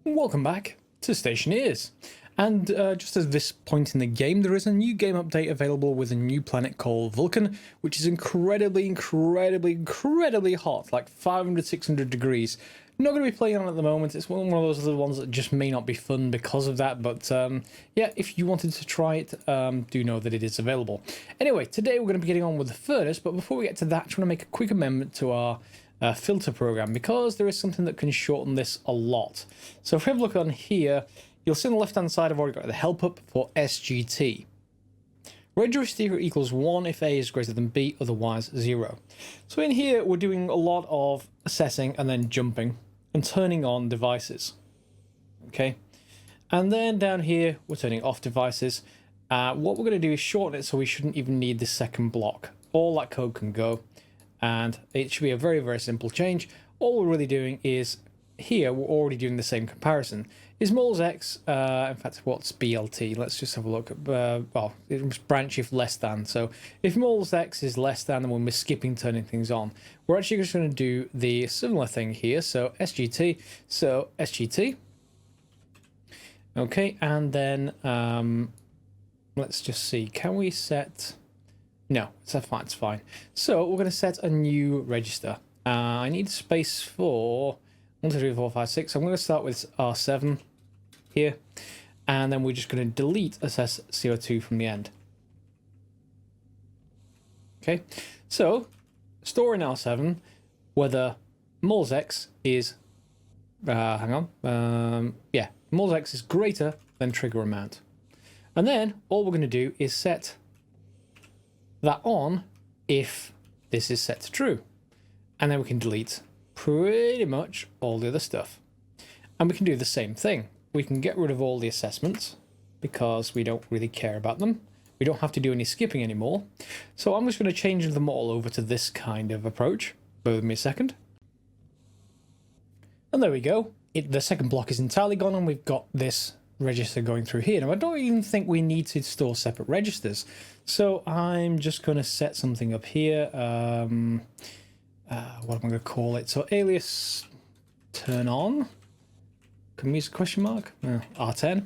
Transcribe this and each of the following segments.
Welcome back to Stationeers. And just as this point in the game, there is a new game update available with a new planet called Vulcan, which is incredibly hot, like 500, 600 degrees. Not going to be playing on it at the moment. It's one of those other ones that just may not be fun because of that. But yeah, if you wanted to try it, do know that it is available. Anyway, today we're going to be getting on with the furnace. But before we get to that, I just want to make a quick amendment to our filter program, because there is something that can shorten this a lot. So if we have a look on here, you'll see on the left hand side I've already got the help up for SGT. Register equals 1 if A is greater than B, otherwise 0. So in here we're doing a lot of assessing and then jumping and turning on devices. Okay, and then down here we're turning off devices. What we're going to do is shorten it so we shouldn't even need this second block. All that code can go. And it should be a very simple change. All we're really doing is, here we're already doing the same comparison. Is moles x, in fact, what's BLT? Let's just have a look at, well, it's branch if less than. So if moles x is less than, then we're skipping turning things on. We're actually just going to do the similar thing here. So SGT, okay, and then let's just see, can we set... No, it's fine. So we're going to set a new register. I need space for 1, 2, 3, 4, 5, 6. So I'm going to start with R7 here. And then we're just going to delete assess CO2 from the end. Okay, so store in R7 whether moles x is, moles x is greater than trigger amount. And then all we're going to do is set that on if this is set to true, and then we can delete pretty much all the other stuff. And we can do the same thing. We can get rid of all the assessments because we don't really care about them. We don't have to do any skipping anymore. So I'm just going to change them all over to this kind of approach. Bear with me a second. And there we go. The second block is entirely gone, and we've got this register going through here. Now I don't even think we need to store separate registers, so I'm just going to set something up here. What am I going to call it? So alias turn on, can we use a question mark? R10,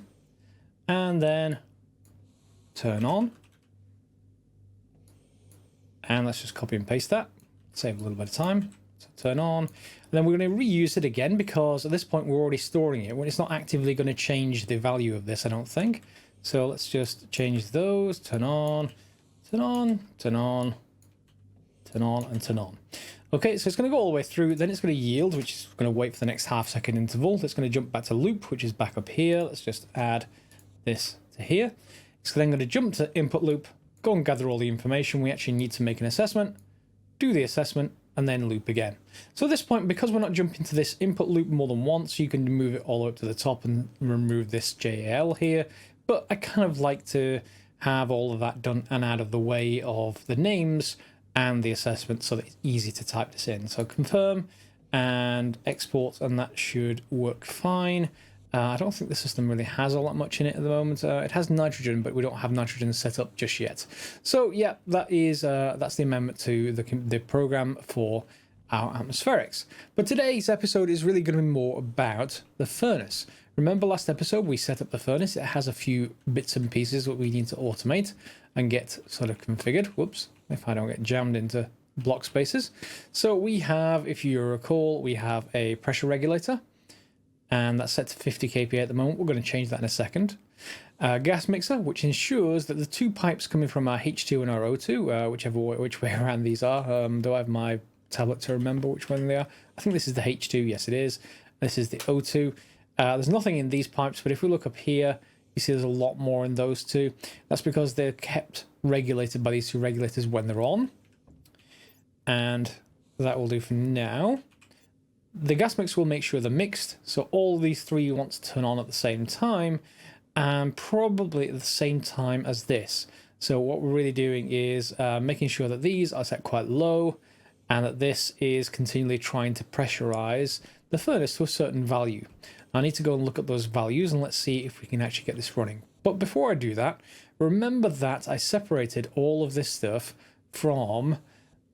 and then turn on, and let's just copy and paste that, save a little bit of time. So turn on, and then we're going to reuse it again because at this point we're already storing it when it's not actively going to change the value of this, I don't think. So let's just change those. Turn on, turn on, turn on, turn on, and turn on. Okay, so it's going to go all the way through, then it's going to yield, which is going to wait for the next half-second interval. It's going to jump back to loop, which is back up here. Let's just add this to here. It's then going to jump to input loop, go and gather all the information. We actually need to make an assessment, do the assessment, and then loop again. So at this point, because we're not jumping to this input loop more than once, you can move it all the way up to the top and remove this JAL here. But I kind of like to have all of that done and out of the way of the names and the assessment so that it's easy to type this in. So confirm and export, and that should work fine. I don't think the system really has all that much in it at the moment. It has nitrogen, but we don't have nitrogen set up just yet. So yeah, that is that's the amendment to the program for our atmospherics. But today's episode is really going to be more about the furnace. Remember last episode we set up the furnace. It has a few bits and pieces that we need to automate and get sort of configured. Whoops, if I don't get jammed into block spaces. So we have, if you recall, we have a pressure regulator, and that's set to 50 kPa at the moment. We're going to change that in a second. Gas mixer, which ensures that the two pipes coming from our H2 and our O2, which way around these are. Do I have my tablet to remember which one they are? I think this is the H2. Yes, it is. This is the O2. There's nothing in these pipes, but if we look up here, you see there's a lot more in those two. That's because they're kept regulated by these two regulators when they're on. And that will do for now. The gas mixer will make sure they're mixed, so all these three you want to turn on at the same time, and probably at the same time as this. So what we're really doing is making sure that these are set quite low, and that this is continually trying to pressurize the furnace to a certain value. I need to go and look at those values, and let's see if we can actually get this running. But before I do that, remember that I separated all of this stuff from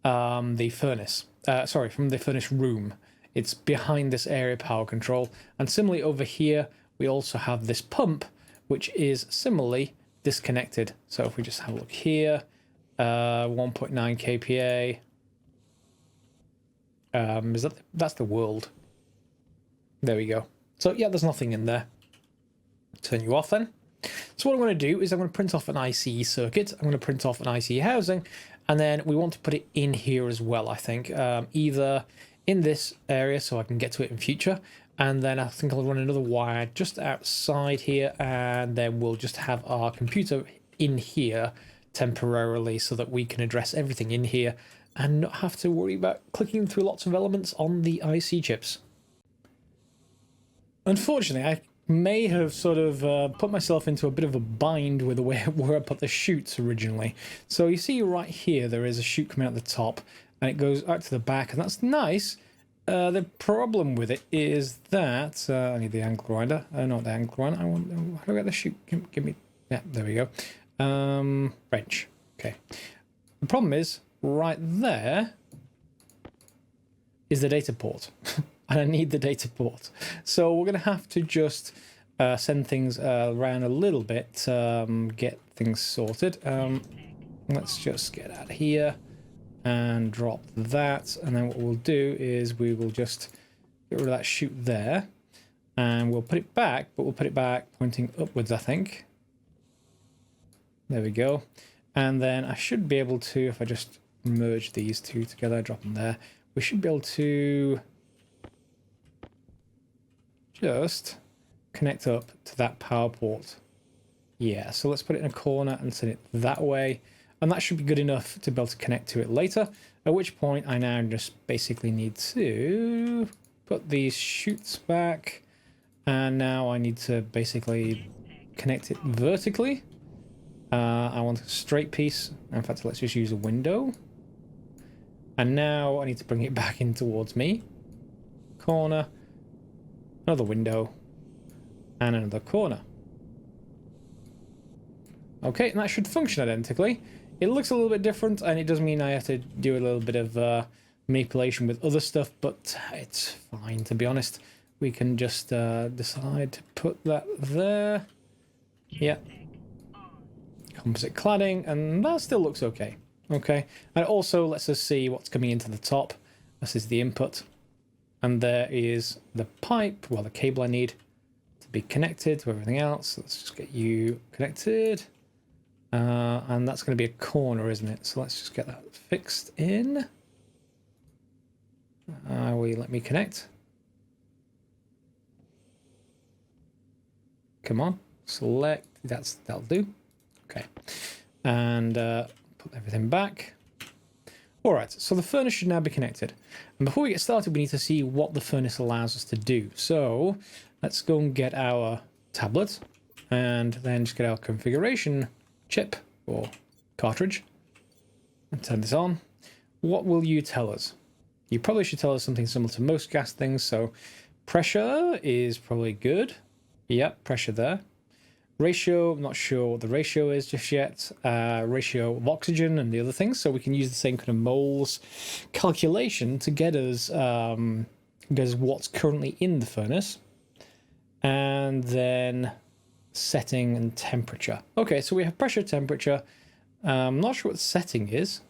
the furnace. From the furnace room. It's behind this area power control. And similarly over here, we also have this pump, which is similarly disconnected. So if we just have a look here, 1.9 kPa. That's the world. There we go. So yeah, there's nothing in there. Turn you off then. So what I'm going to do is I'm going to print off an ICE circuit. I'm going to print off an ICE housing, and then we want to put it in here as well, I think. Either in this area so I can get to it in future, and then I think I'll run another wire just outside here, and then we'll just have our computer in here temporarily so that we can address everything in here and not have to worry about clicking through lots of elements on the IC chips. Unfortunately, I may have sort of put myself into a bit of a bind with the way where I put the chutes originally. So you see right here, there is a chute coming out the top, and it goes out to the back, and that's nice. The problem with it is that I need the angle grinder. Not the angle grinder. How do I get the chute? Give me. Yeah, there we go. Wrench. Okay. The problem is right there is the data port. And I need the data port. So we're going to have to just send things around a little bit, get things sorted. Let's just get out of here and drop that. And then what we'll do is we will just get rid of that chute there. And we'll put it back, but we'll put it back pointing upwards, I think. There we go. And then I should be able to, if I just merge these two together, drop them there, we should be able to just connect up to that power port. Yeah, so let's put it in a corner and send it that way. And that should be good enough to be able to connect to it later. At which point I now just basically need to put these chutes back. And now I need to basically connect it vertically. I want a straight piece. In fact, let's just use a window. And now I need to bring it back in towards me. Corner. Another window, and another corner. Okay, and that should function identically. It looks a little bit different, and it does mean I have to do a little bit of manipulation with other stuff, but it's fine, to be honest. We can just decide to put that there. Yeah. Composite cladding, and that still looks okay. Okay, and also let's just see what's coming into the top. This is the input. And there is the pipe, well, the cable I need to be connected to everything else. Let's just get you connected. And that's going to be a corner, isn't it? So let's just get that fixed in. Will you let me connect? Come on, select. That'll do. Okay. And put everything back. Alright, so the furnace should now be connected. And before we get started, we need to see what the furnace allows us to do. So let's go and get our tablet and then just get our configuration chip or cartridge and turn this on. What will you tell us? You probably should tell us something similar to most gas things. So pressure is probably good. Yep, pressure there. Ratio, I'm not sure what the ratio is just yet. Ratio of oxygen and the other things. So we can use the same kind of moles calculation to get us what's currently in the furnace. And then setting and temperature. Okay, so we have pressure, temperature. I'm not sure what setting is.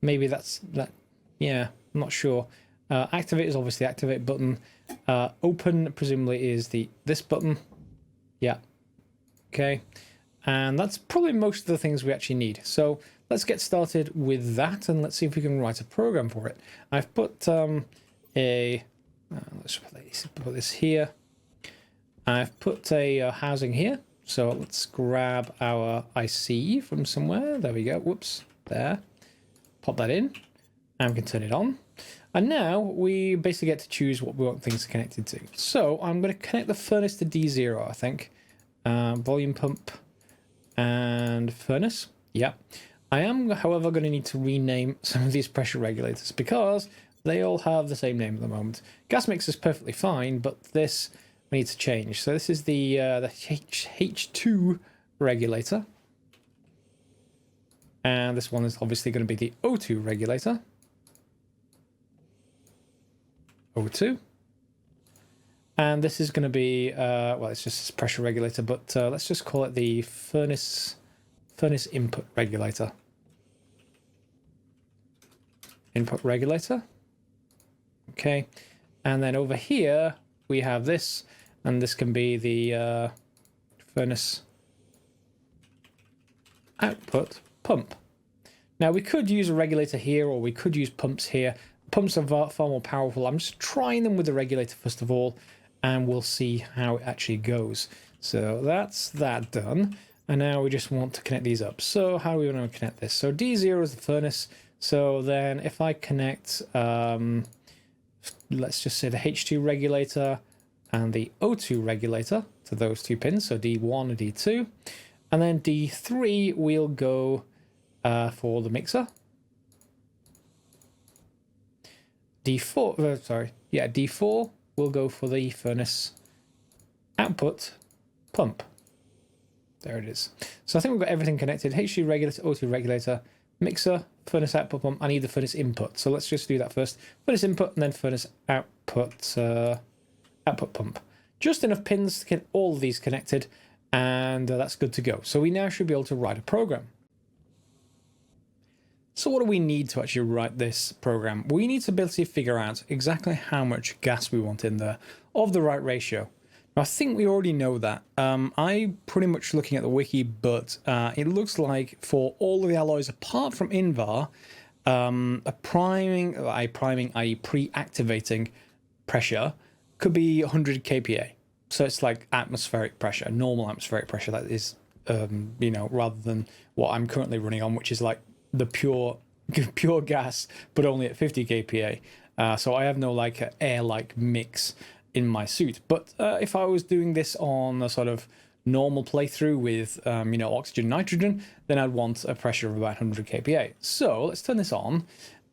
Maybe that's that. Yeah, I'm not sure. Activate is obviously the activate button. Open presumably is this button. Yeah. Okay, and that's probably most of the things we actually need. So let's get started with that, and let's see if we can write a program for it. I've put let's put this here. I've put a housing here. So let's grab our IC from somewhere. There we go. Whoops, there. Pop that in, and we can turn it on. And now we basically get to choose what we want things connected to. So I'm going to connect the furnace to D0, I think. Volume pump and furnace. Yeah. I am, however, going to need to rename some of these pressure regulators because they all have the same name at the moment. Gas mixer is perfectly fine, but this we need to change. So this is the H2 regulator. And this one is obviously going to be the O2 regulator. O2. And this is going to be, well, it's just a pressure regulator, but let's just call it the furnace input regulator. Input regulator. Okay. And then over here, we have this, and this can be the furnace output pump. Now, we could use a regulator here, or we could use pumps here. Pumps are far more powerful. I'm just trying them with the regulator first of all, and we'll see how it actually goes. So that's that done. And now we just want to connect these up. So how do we want to connect this? So D0 is the furnace. So then if I connect, let's just say the H2 regulator and the O2 regulator to those two pins, so D1 and D2. And then D3 we'll go for the mixer. D4 we'll go for the furnace output pump. There it is. So I think we've got everything connected. H2 regulator, O2 regulator, mixer, furnace output pump. I need the furnace input. So let's just do that first. Furnace input and then furnace output output pump. Just enough pins to get all of these connected, and that's good to go. So we now should be able to write a program. So what do we need to actually write this program? We need to be able to figure out exactly how much gas we want in there of the right ratio. Now, I think we already know that. I'm pretty much looking at the wiki, but it looks like for all of the alloys apart from Invar, a priming, i.e. pre-activating pressure could be 100 kPa. So it's like atmospheric pressure, normal atmospheric pressure, that is, you know, rather than what I'm currently running on, which is like the pure gas, but only at 50 kPa. So I have no like air-like mix in my suit. But if I was doing this on a sort of normal playthrough with, you know, oxygen, nitrogen, then I'd want a pressure of about 100 kPa. So let's turn this on.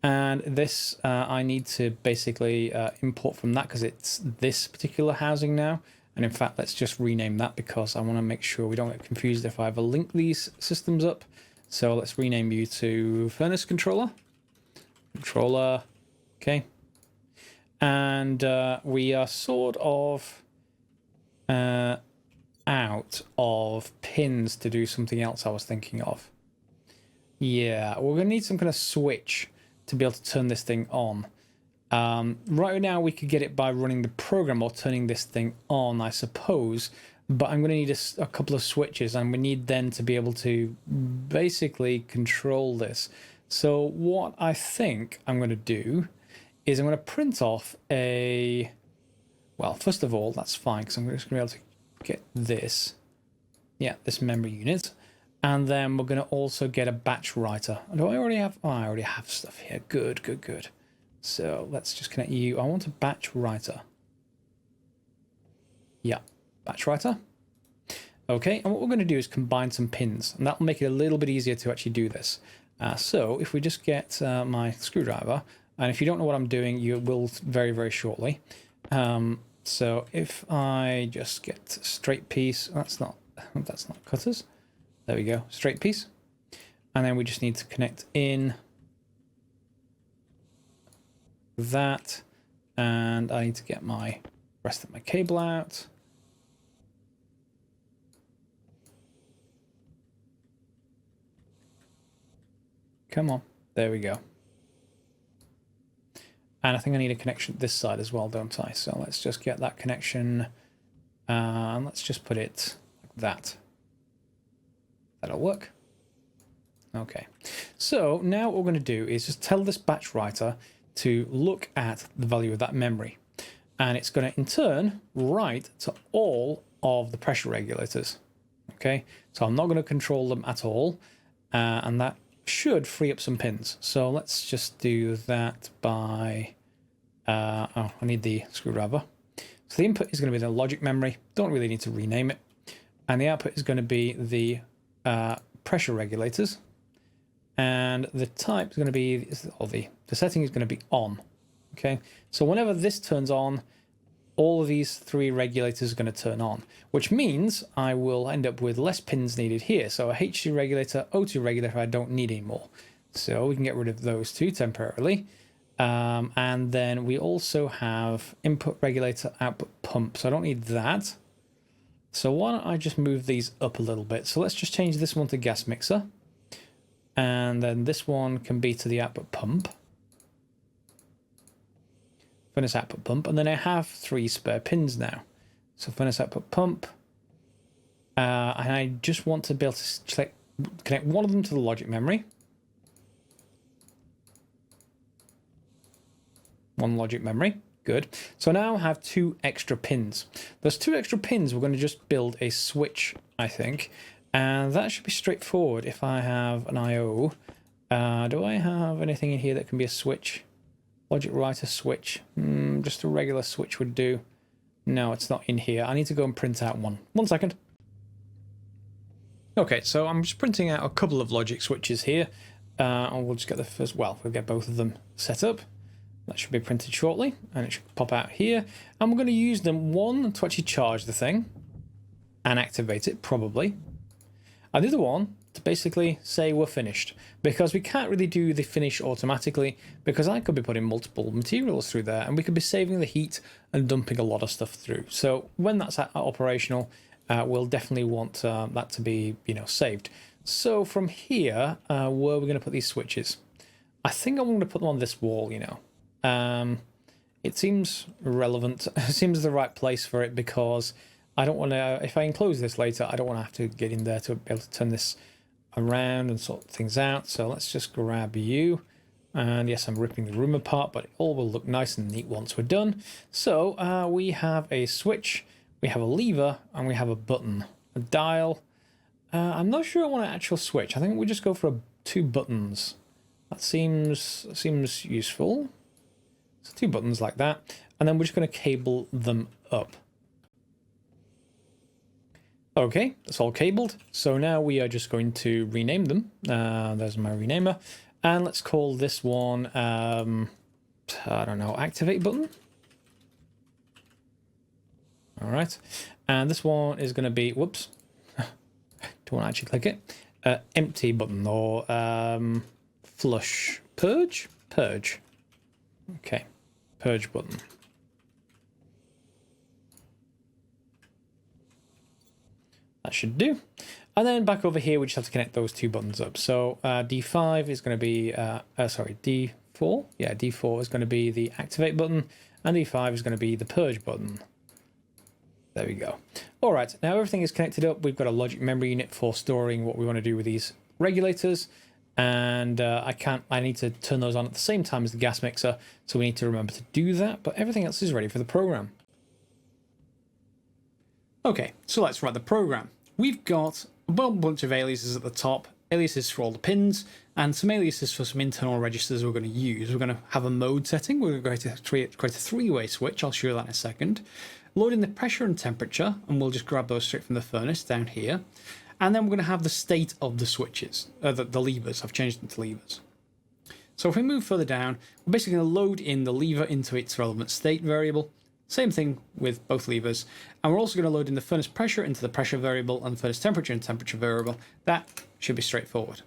And this, I need to basically import from that because it's this particular housing now. And in fact, let's just rename that because I want to make sure we don't get confused if I ever link these systems up. So let's rename you to furnace controller. Controller, okay. And we are sort of out of pins to do something else I was thinking of. Yeah, we're going to need some kind of switch to be able to turn this thing on. Right now we could get it by running the program or turning this thing on, I suppose. But I'm going to need a couple of switches, and we need then to be able to basically control this. So what I think I'm going to do is I'm going to print off a... Well, first of all, that's fine, because I'm just going to be able to get this. Yeah, this memory unit. And then we're going to also get a batch writer. Do I already have... Oh, I already have stuff here. Good, good, good. So let's just connect you. I want a batch writer. Yeah. Batch writer. Okay, and what we're going to do is combine some pins, and that'll make it a little bit easier to actually do this. So if we just get my screwdriver, and if you don't know what I'm doing, you will very, very shortly. So if I just get straight piece, that's not cutters. There we go, straight piece. And then we just need to connect in that, and I need to get my rest of my cable out. Come on, there we go. And I think I need a connection this side as well, don't I? So let's just get that connection, and let's just put it like that. That'll work. Okay, so now what we're going to do is just tell this batch writer to look at the value of that memory, and it's going to in turn write to all of the pressure regulators. Okay, so I'm not going to control them at all, and that should free up some pins. So let's just do that by oh, I need the screwdriver. So the input is going to be the logic memory, don't really need to rename it, and the output is going to be the pressure regulators, and the type is going to be, or the setting is going to be on. Okay, so whenever this turns on, all of these three regulators are going to turn on, which means I will end up with less pins needed here. So a H2 regulator, O2 regulator I don't need anymore. So we can get rid of those two temporarily. And then we also have input regulator, output pump. So I don't need that. So why don't I just move these up a little bit? So let's just change this one to gas mixer. And then this one can be to the output pump. Furnace output pump. And then I have 3 spare pins now. So furnace output pump. And I just want to be able to connect one of them to the logic memory. One logic memory. Good. So now I have 2 extra pins. Those 2 extra pins, we're going to just build a switch, I think. And that should be straightforward if I have an I/O. Do I have anything in here that can be a switch? Logic writer switch. Just a regular switch would do. No, it's not in here. I need to go and print out one. 1 second. Okay, so I'm just printing out a couple of logic switches here. And we'll just get the first, well, we'll get both of them set up. That should be printed shortly, and it should pop out here. And we're going to use them, one, to actually charge the thing and activate it, probably. And the other one to basically say we're finished, because we can't really do the finish automatically, because I could be putting multiple materials through there, and we could be saving the heat and dumping a lot of stuff through. So when that's operational, we'll definitely want that to be, saved. So from here, where are we going to put these switches? I think I'm going to put them on this wall, It seems relevant. It seems the right place for it, because I don't want to, if I enclose this later, I don't want to have to get in there to be able to turn this around and sort things out. So let's just grab you. And yes, I'm ripping the room apart, but it all will look nice and neat once we're done. So we have a switch, we have a lever, and we have a button, a dial. I'm not sure I want an actual switch. I think we'll just go for 2 buttons. That seems useful. So 2 buttons like that. And then we're just going to cable them up. Okay, that's all cabled. So now we are just going to rename them. There's my renamer. And let's call this one, I don't know, activate button. All right. And this one is going to be, whoops, don't want to actually click it. Empty button, or flush, purge. Okay, purge button. That should do. And then back over here, we just have to connect those 2 buttons up. So D5 is going to be, D4. Yeah, D4 is going to be the activate button, and D5 is going to be the purge button. There we go. All right, now everything is connected up. We've got a logic memory unit for storing what we want to do with these regulators. And I need to turn those on at the same time as the gas mixer. So we need to remember to do that, but everything else is ready for the program. Okay, so let's write the program. We've got a bunch of aliases at the top, aliases for all the pins, and some aliases for some internal registers we're going to use. We're going to have a mode setting. We're going to create a 3-way switch. I'll show you that in a second. Load in the pressure and temperature, and we'll just grab those straight from the furnace down here. And then we're going to have the state of the switches, the levers. I've changed them to levers. So if we move further down, we're basically going to load in the lever into its relevant state variable. Same thing with both levers. And we're also going to load in the furnace pressure into the pressure variable and the furnace temperature and temperature variable. That should be straightforward.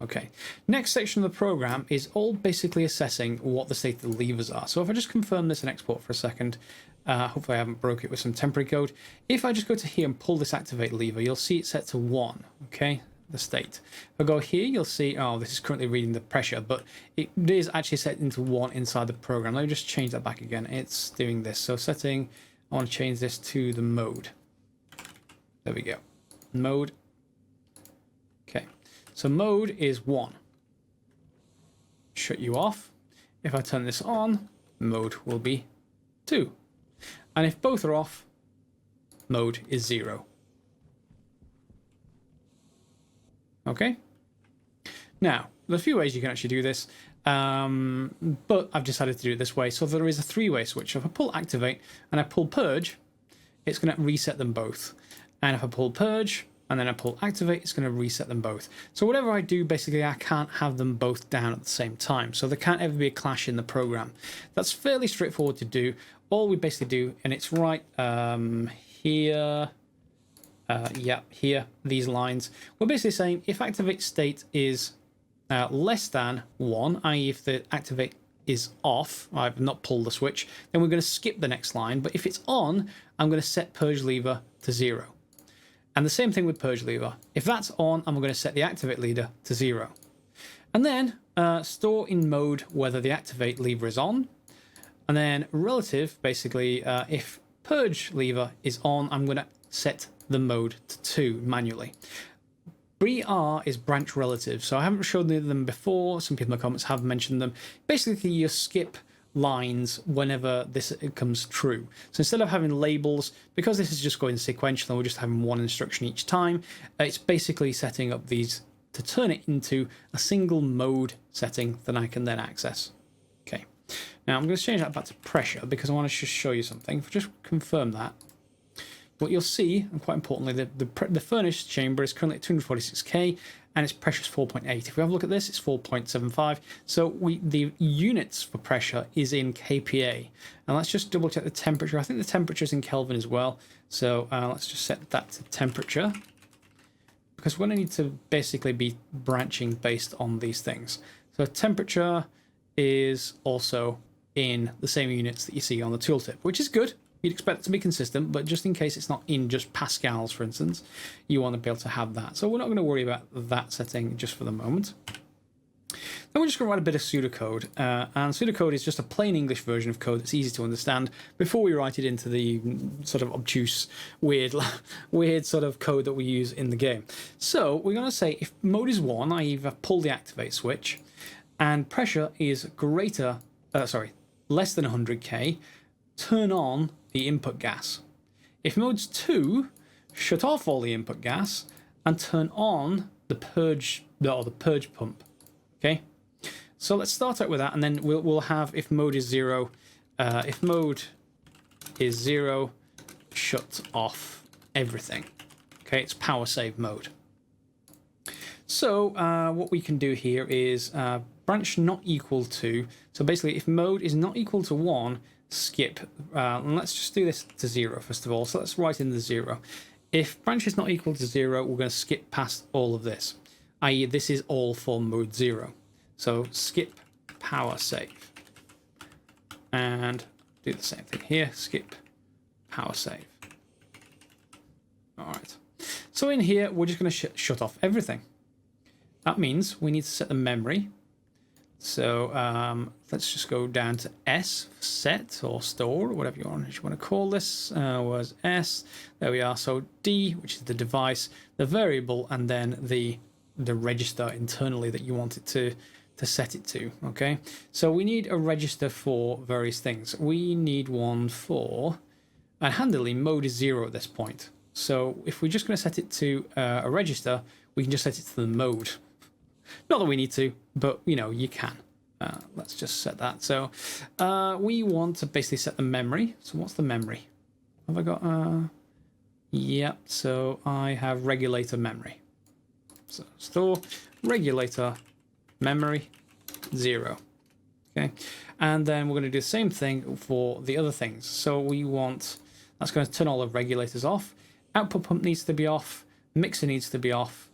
Okay. Next section of the program is all basically assessing what the state of the levers are. So if I just confirm this and export for a second, hopefully I haven't broke it with some temporary code. If I just go to here and pull this activate lever, you'll see it's set to 1. Okay. The state. If I go here, you'll see, oh, this is currently reading the pressure, but it is actually set into 1 inside the program. Let me just change that back again. It's doing this. So setting, I want to change this to the mode. There we go. Mode. Okay. So mode is 1. Shut you off. If I turn this on, mode will be 2. And if both are off, mode is 0. Okay. Now, there's a few ways you can actually do this, but I've decided to do it this way. So there is a 3-way switch. So if I pull activate and I pull purge, it's going to reset them both. And if I pull purge and then I pull activate, it's going to reset them both. So whatever I do, basically, I can't have them both down at the same time. So there can't ever be a clash in the program. That's fairly straightforward to do. All we basically do, and it's right here. Here, these lines. We're basically saying if activate state is less than 1, i.e. if the activate is off, I've not pulled the switch, then we're going to skip the next line. But if it's on, I'm going to set purge lever to 0. And the same thing with purge lever. If that's on, I'm going to set the activate leader to 0. And then store in mode whether the activate lever is on. And then relative, basically, if purge lever is on, I'm going to set the mode to 2 manually. BR is branch relative, so I haven't showed them before. Some people in the comments have mentioned them. Basically, you skip lines whenever this comes true. So instead of having labels, because this is just going sequential and we're just having one instruction each time, it's basically setting up these to turn it into a single mode setting that I can then access. Okay, now I'm going to change that back to pressure because I want to just show you something. If I just confirm that, what you'll see, and quite importantly, the furnace chamber is currently at 246k and its pressure is 4.8. If we have a look at this, it's 4.75. So the units for pressure is in kPa. And let's just double check the temperature. I think the temperature is in Kelvin as well. So let's just set that to temperature, because we're going to need to basically be branching based on these things. So temperature is also in the same units that you see on the tooltip, which is good. You'd expect it to be consistent, but just in case it's not in just pascals, for instance, you want to be able to have that. So we're not going to worry about that setting just for the moment. Then we're just going to write a bit of pseudocode. And pseudocode is just a plain English version of code that's easy to understand before we write it into the sort of obtuse, weird sort of code that we use in the game. So we're going to say if mode is 1, i.e. I've pulled the activate switch, and pressure is less than 100k, turn on the input gas. If mode's 2, shut off all the input gas and turn on the purge pump. Okay, so let's start out with that, and then we'll have if mode is 0. If mode is 0, shut off everything. Okay, it's power save mode. So what we can do here is branch not equal to. So basically, if mode is not equal to 1, skip. And let's just do this to 0 first of all. So let's write in the 0. If branch is not equal to 0, we're going to skip past all of this, i.e. this is all for mode 0. So skip power save. And do the same thing here, skip power save. All right. So in here, we're just going to shut off everything. That means we need to set the memory. So let's just go down to S, set or store, or whatever you want to call this, was S. There we are. So D, which is the device, the variable, and then the register internally that you want it to set it to. Okay. So we need a register for various things. We need one for, and handily, mode is 0 at this point. So if we're just going to set it to a register, we can just set it to the mode. Not that we need to, but you know, you can. Let's just set that. So we want to basically set the memory. So what's the memory? Have I got? Yep. So I have regulator memory. So store regulator memory 0. Okay, and then we're going to do the same thing for the other things. So we want, that's going to turn all the regulators off. Output pump needs to be off. Mixer needs to be off.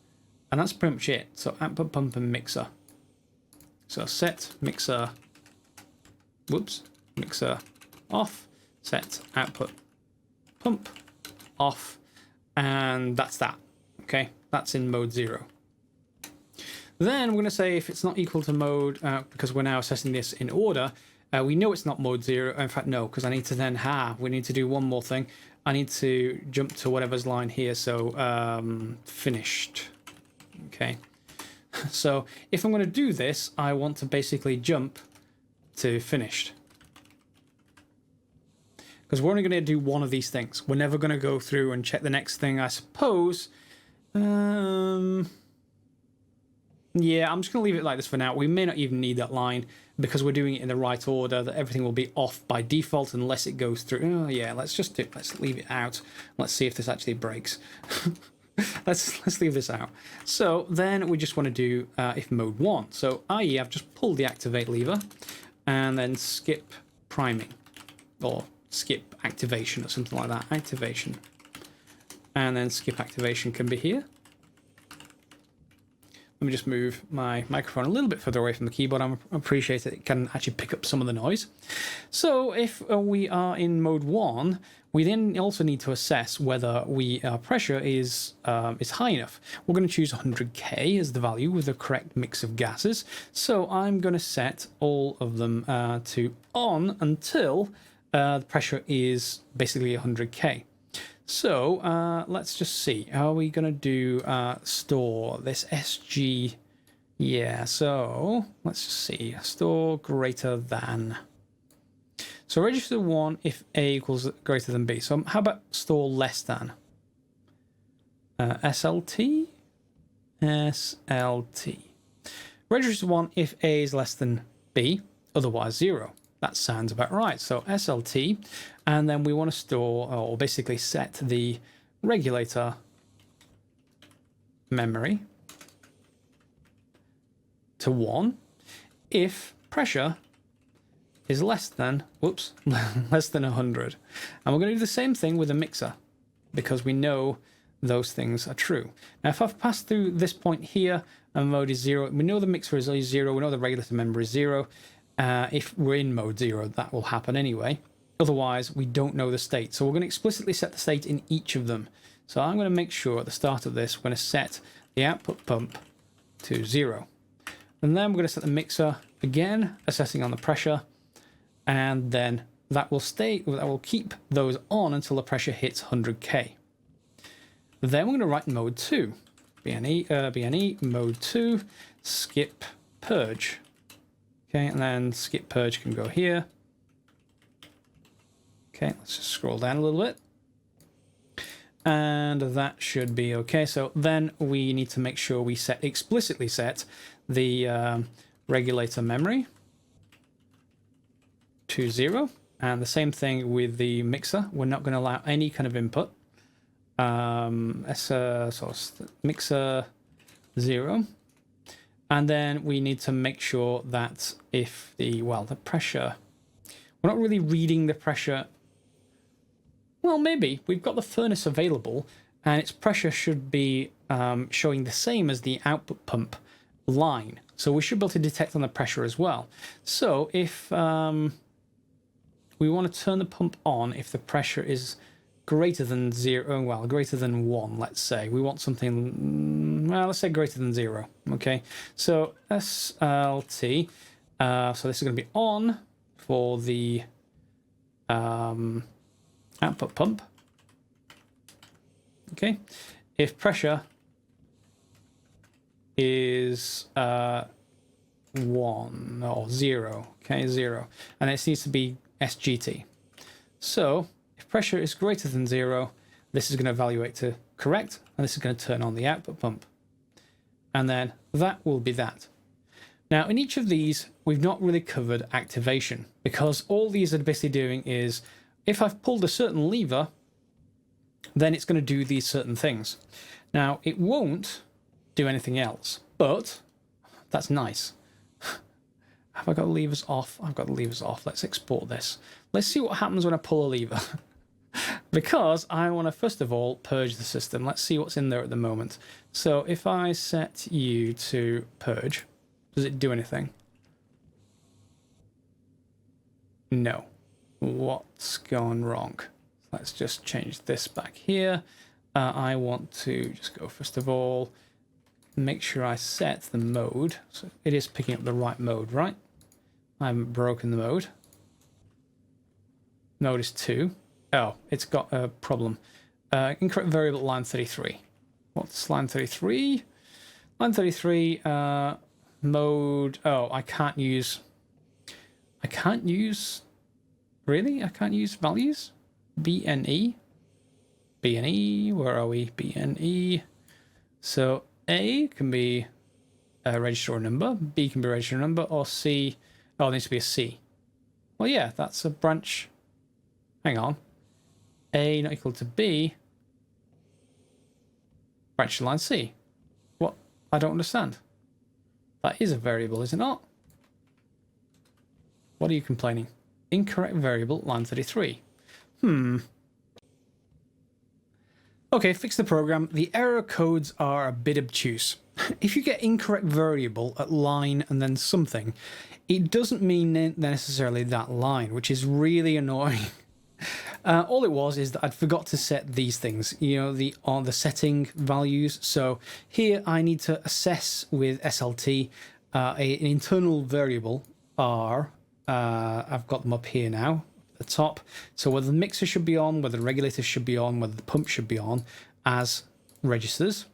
And that's pretty much it. So output pump and mixer. So set mixer, mixer off, set output pump off, and that's that. Okay, that's in mode 0. Then we're going to say if it's not equal to mode, because we're now assessing this in order, we know it's not mode 0. In fact, no, because I need to then we need to do one more thing. I need to jump to whatever's line here. So finished. Okay, so if I'm going to do this, I want to basically jump to finished, because we're only going to do one of these things. We're never going to go through and check the next thing, I suppose. Yeah, I'm just going to leave it like this for now. We may not even need that line because we're doing it in the right order, that everything will be off by default unless it goes through. Oh, yeah, let's leave it out. Let's see if this actually breaks. Let's leave this out. So then we just want to do if mode 1. So i.e. I've just pulled the activate lever and then skip priming or skip activation or something like that. Activation. And then skip activation can be here. Let me just move my microphone a little bit further away from the keyboard. I appreciate it can actually pick up some of the noise. So if we are in mode 1, we then also need to assess whether our pressure is high enough. We're going to choose 100K as the value with the correct mix of gases. So I'm going to set all of them to on until the pressure is basically 100K. So let's just see. Are we going to do store this SG? Yeah, so let's just see. Store greater than. So register 1 if A equals greater than B. So how about store less than? SLT? SLT. Register 1 if A is less than B, otherwise 0. That sounds about right. So SLT, and then we want to store, or basically set the regulator memory to 1 if pressure is less than, whoops, less than 100. And we're going to do the same thing with a mixer because we know those things are true. Now, if I've passed through this point here and mode is 0, we know the mixer is 0, we know the regulator member is 0. If we're in mode 0, that will happen anyway. Otherwise, we don't know the state. So we're going to explicitly set the state in each of them. So I'm going to make sure at the start of this, we're going to set the output pump to 0. And then we're going to set the mixer again, assessing on the pressure. And then that will keep those on until the pressure hits 100K. Then we're going to write mode 2. BNE mode 2, skip purge. Okay, and then skip purge can go here. Okay, let's just scroll down a little bit. And that should be okay. So then we need to make sure we explicitly set the regulator memory to 0. And the same thing with the mixer. We're not going to allow any kind of input. So mixer 0. And then we need to make sure that if the pressure, we're not really reading the pressure. Well, maybe we've got the furnace available and its pressure should be showing the same as the output pump line. So we should be able to detect on the pressure as well. So if we want to turn the pump on, if the pressure is greater than 0, well, greater than 1, let's say. We want something, well, let's say greater than 0, okay? So SLT, so this is going to be on for the output pump, okay? If pressure is 1 or 0, okay, 0, and it needs to be SGT. So if pressure is greater than 0, this is going to evaluate to correct, and this is going to turn on the output pump. And then that will be that. Now, in each of these, we've not really covered activation, because all these are basically doing is, if I've pulled a certain lever, then it's going to do these certain things. Now, it won't do anything else, but that's nice. Have I got levers off? I've got the levers off. Let's export this. Let's see what happens when I pull a lever. Because I want to, first of all, purge the system. Let's see what's in there at the moment. So if I set you to purge, does it do anything? No. What's gone wrong? Let's just change this back here. I want to just go, first of all, make sure I set the mode. So it is picking up the right mode, right? I haven't broken the mode. Mode is 2. Oh, it's got a problem. Incorrect variable line 33. What's line 33? Line 33, mode... Oh, I can't use... Really? I can't use values? BNE? BNE, where are we? BNE. So A can be a register or number, B can be a register or number, or C... Oh, it needs to be a C. Well, yeah, that's a branch... Hang on. A not equal to B. Branch to line C. What? I don't understand. That is a variable, is it not? What are you complaining? Incorrect variable, line 33. Okay, fix the program. The error codes are a bit obtuse. If you get incorrect variable at line and then something, it doesn't mean necessarily that line, which is really annoying. All it was is that I'd forgot to set these things, you know, the setting values. So here I need to assess with SLT an internal variable R. I've got them up here now, at the top. So whether the mixer should be on, whether the regulators should be on, whether the pump should be on as registers.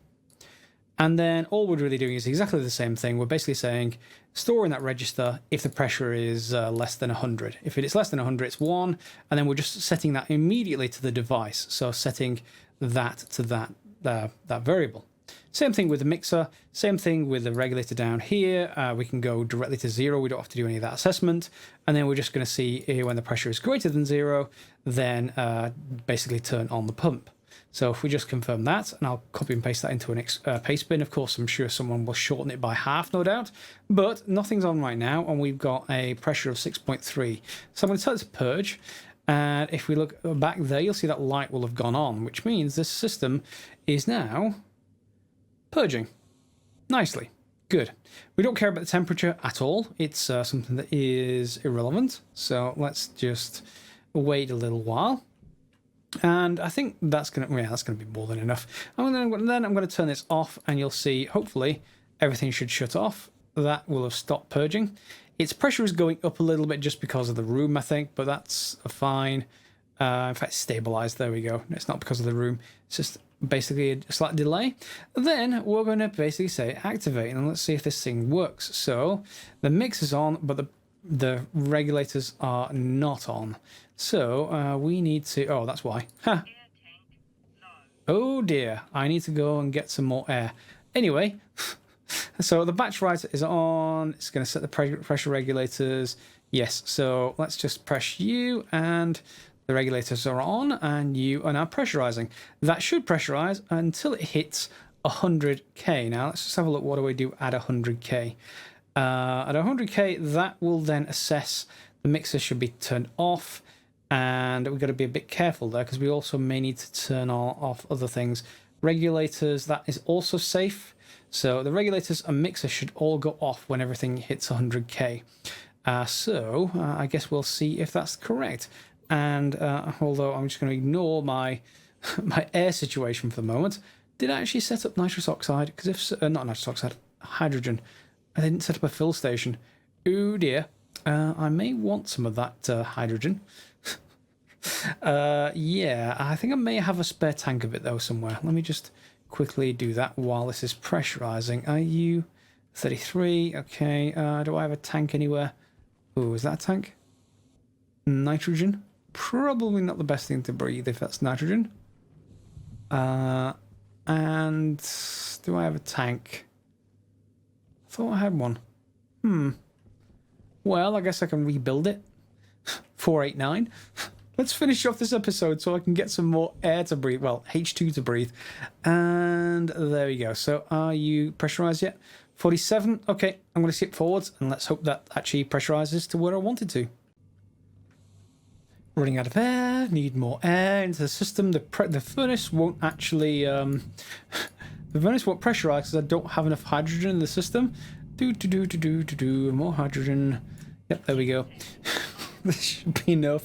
And then all we're really doing is exactly the same thing. We're basically saying store in that register if the pressure is less than 100. If it's less than 100, it's 1. And then we're just setting that immediately to the device. So setting that to that variable. Same thing with the mixer. Same thing with the regulator down here. We can go directly to 0. We don't have to do any of that assessment. And then we're just going to see here when the pressure is greater than 0, then basically turn on the pump. So if we just confirm that, and I'll copy and paste that into an paste bin. Of course, I'm sure someone will shorten it by half, no doubt. But nothing's on right now, and we've got a pressure of 6.3. So I'm going to tell it to purge. And if we look back there, you'll see that light will have gone on, which means this system is now purging nicely. Good. We don't care about the temperature at all. It's something that is irrelevant. So let's just wait a little while. And I think that's going to be more than enough. And then I'm going to turn this off, and you'll see, hopefully, everything should shut off. That will have stopped purging. Its pressure is going up a little bit just because of the room, I think, but that's fine. In fact, stabilized. There we go. It's not because of the room. It's just basically a slight delay. Then we're going to basically say activate, and let's see if this thing works. So the mix is on, but the regulators are not on. So we need to... Oh, that's why. Huh. Oh dear. I need to go and get some more air. Anyway, so the batch writer is on. It's going to set the pressure regulators. Yes, so let's just press U, and the regulators are on, and you are now pressurizing. That should pressurize until it hits 100K. Now, let's just have a look. What do we do at 100K? At 100K, that will then assess the mixer should be turned off. And we've got to be a bit careful there because we also may need to turn off other things. Regulators, that is also safe. So the regulators and mixer should all go off when everything hits 100K. So I guess we'll see if that's correct. And although I'm just going to ignore my air situation for the moment, did I actually set up nitrous oxide? Because if not nitrous oxide, hydrogen. I didn't set up a fill station. Oh dear. I may want some of that hydrogen. Yeah, I think I may have a spare tank of it though somewhere. Let me just quickly do that while this is pressurizing. Are you 33? Okay. Do I have a tank anywhere? Oh, is that a tank? Nitrogen? Probably not the best thing to breathe if that's nitrogen. And do I have a tank? I thought I had one. Well, I guess I can rebuild it. 489. Let's finish off this episode so I can get some more air to breathe. Well, H2 to breathe. And there we go. So are you pressurized yet? 47. Okay, I'm going to skip forwards and let's hope that actually pressurizes to where I wanted to. Running out of air. Need more air into the system. The furnace won't actually... the furnace won't pressurize because I don't have enough hydrogen in the system. More hydrogen. Yep, there we go. This should be enough.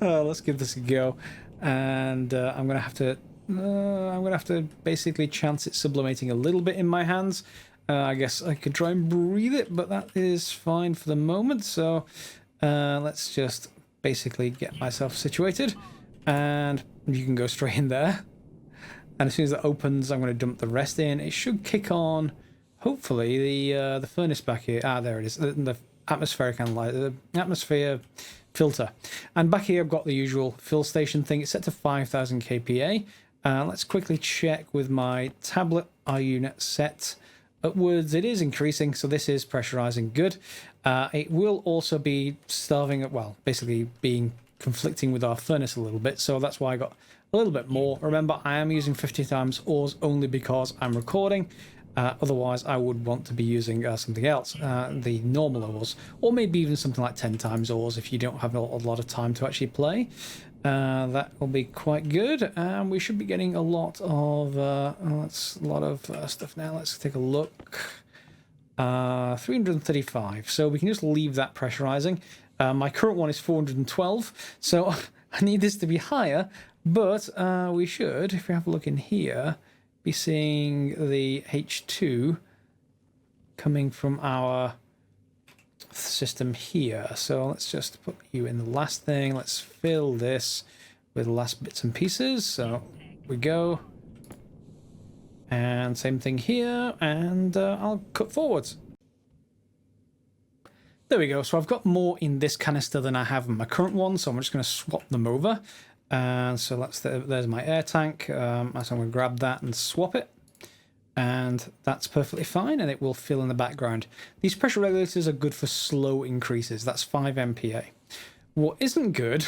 Let's give this a go, and I'm gonna have to basically chance it sublimating a little bit in my hands. I guess I could try and breathe it, but that is fine for the moment. So let's just basically get myself situated, and you can go straight in there. And as soon as that opens, I'm going to dump the rest in. It should kick on, hopefully, the furnace back here. Ah, there it is. The atmospheric analyzer, the atmosphere filter. And back here I've got the usual fill station thing. It's set to 5000 kPa. Let's quickly check with my tablet. Are unit set upwards? It is increasing, so this is pressurizing good. It will also be starving, well, basically being conflicting with our furnace a little bit, so that's why I got a little bit more. Remember, I am using 50 times ores only because I'm recording. Otherwise, I would want to be using something else, the normal ores, or maybe even something like 10 times ores if you don't have a lot of time to actually play. That will be quite good, and we should be getting a lot of stuff now. Let's take a look. 335, so we can just leave that pressurizing. My current one is 412, so I need this to be higher, but we should, if we have a look in here, be seeing the H2 coming from our system here. So let's just put you in the last thing. Let's fill this with the last bits and pieces. So we go. And same thing here, and I'll cut forwards. There we go. So I've got more in this canister than I have in my current one, so I'm just going to swap them over. And so there's my air tank. So I'm going to grab that and swap it. And that's perfectly fine, and it will fill in the background. These pressure regulators are good for slow increases. That's 5 MPa. What isn't good,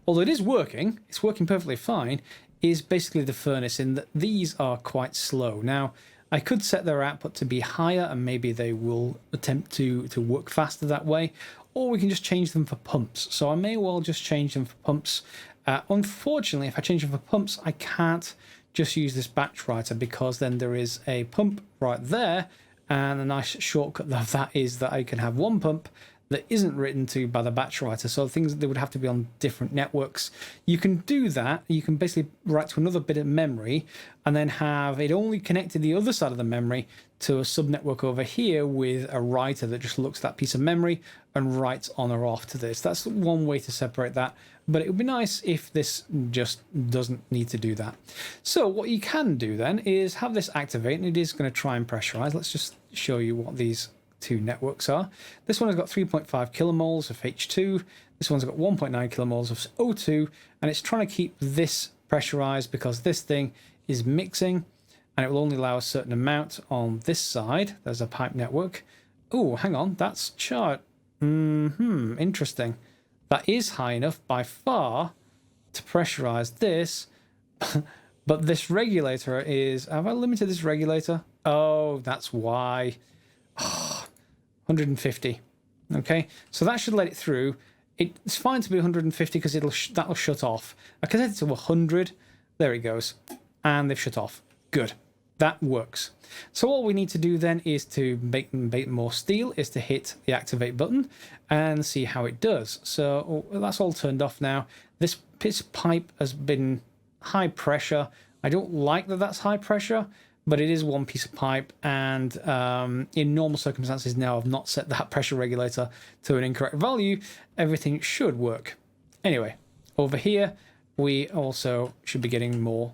although it is working, it's working perfectly fine, is basically the furnace, in that these are quite slow. Now, I could set their output to be higher, and maybe they will attempt to work faster that way, or we can just change them for pumps. So I may well just change them for pumps. Unfortunately, if I change them for pumps, I can't just use this batch writer, because then there is a pump right there, and a nice shortcut of that is that I can have one pump that isn't written to by the batch writer, so things that would have to be on different networks. You can do that. You can basically write to another bit of memory and then have it only connected the other side of the memory to a subnetwork over here with a writer that just looks at that piece of memory and writes on or off to this. That's one way to separate that, but it would be nice if this just doesn't need to do that. So what you can do then is have this activate, and it is going to try and pressurize. Let's just show you what these two networks are. This one has got 3.5 kilomoles of H2. This one's got 1.9 kilomoles of O2, and it's trying to keep this pressurized because this thing is mixing, and it will only allow a certain amount on this side. There's a pipe network. Oh, hang on, that's chart. Interesting. That is high enough by far to pressurize this, but this regulator is... Have I limited this regulator? Oh, that's why. 150. Okay, so that should let it through. It's fine to be 150 because that'll shut off. I can set it to 100. There it goes, and they've shut off. Good, that works. So all we need to do then is to make more steel, is to hit the activate button and see how it does. So that's all turned off now. This piece of pipe has been high pressure. I don't like that that's high pressure, but it is one piece of pipe, and in normal circumstances now I've not set that pressure regulator to an incorrect value. Everything should work. Anyway, over here we also should be getting more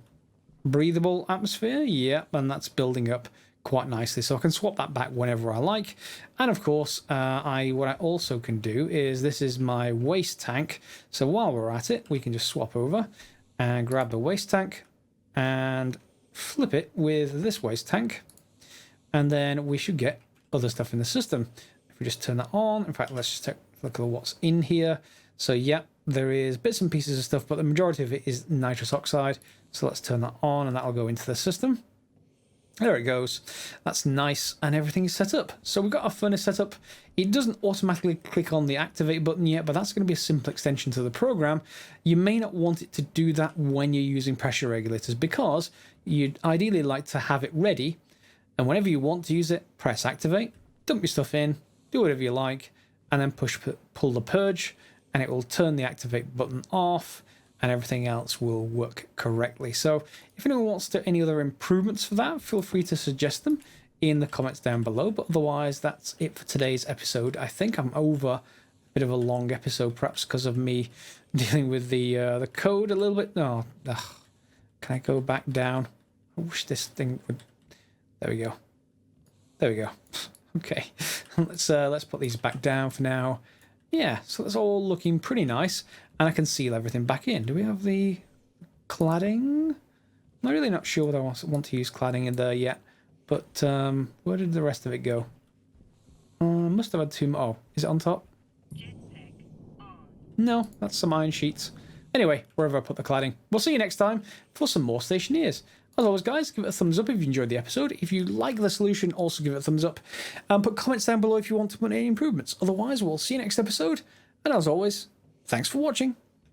breathable atmosphere. Yeah, and that's building up quite nicely. So I can swap that back whenever I like. And of course, what I also can do is, this is my waste tank. So while we're at it, we can just swap over and grab the waste tank and flip it with this waste tank, and then we should get other stuff in the system. If we just turn that on, in fact, let's just take a look at what's in here. So yeah, there is bits and pieces of stuff, but the majority of it is nitrous oxide. So let's turn that on, and that'll go into the system. There it goes. That's nice, and everything is set up. So we've got our furnace set up. It doesn't automatically click on the activate button yet, but that's going to be a simple extension to the program. You may not want it to do that when you're using pressure regulators, because you'd ideally like to have it ready, and whenever you want to use it, press activate, dump your stuff in, do whatever you like, and then pull the purge, and it will turn the activate button off, and everything else will work correctly. So if anyone wants to any other improvements for that, feel free to suggest them in the comments down below. But otherwise, that's it for today's episode. I think I'm over a bit of a long episode, perhaps because of me dealing with the code a little bit. No, can I go back down? I wish this thing would... There we go. There we go. Okay, let's put these back down for now. Yeah, so that's all looking pretty nice, and I can seal everything back in. Do we have the cladding? I'm really not sure whether I want to use cladding in there yet, but where did the rest of it go? Must have had two more. Oh, is it on top? No, that's some iron sheets. Anyway, wherever I put the cladding. We'll see you next time for some more Stationeers. As always, guys, give it a thumbs up if you enjoyed the episode. If you like the solution, also give it a thumbs up. And put comments down below if you want to put any improvements. Otherwise, we'll see you next episode. And as always, thanks for watching.